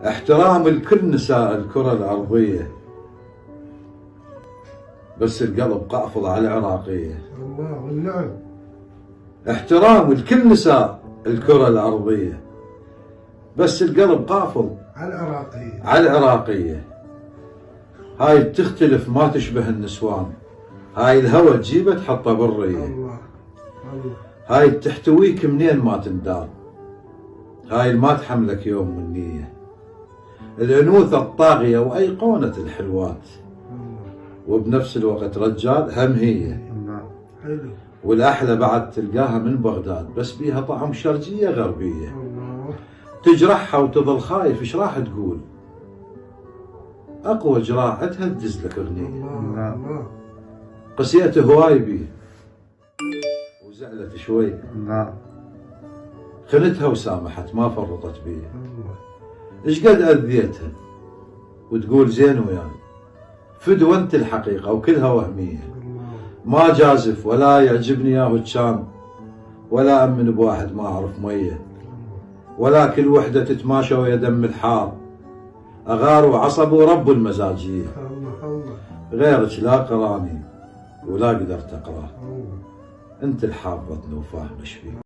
احترام الكل نساء الكرة الأرضية، بس القلب قافل على العراقية. الله والنعم. احترام الكل نساء الكرة الأرضية، بس القلب قافل على العراقية. على العراقية. هاي تختلف ما تشبه النسوان، هاي الهوى تجيبه تحطه بالرية. الله الله. هاي تحتويك منين ما تندار، هاي ما تحملك يوم من نية. الأنوثة الطاغية وأيقونة الحلوات، وبنفس الوقت رجال هم هي. حلو. والأحلى بعد تلقاها من بغداد، بس بيها طعم شرقية غربية. الله. تجرحها وتظل خايف ايش راح تقول، أقوى جراحتها تدز لك أغنية. الله الله. قسيت هواي بيه وزعلت شوي، خنتها وسامحت ما فرطت بيه. ايش قد أذيتها وتقول زين وياي، فدوى انت الحقيقة وكلها وهمية. ما جازف ولا يعجبني ياهو كان، ولا أمن بواحد ما أعرف مية، ولا كل وحدة تتماشى ويا دم الحار، أغار وعصب ورب المزاجية. غيرك لا قراني ولا قدرت أقراه، انت الحافظتني وفاهم ايش فيه.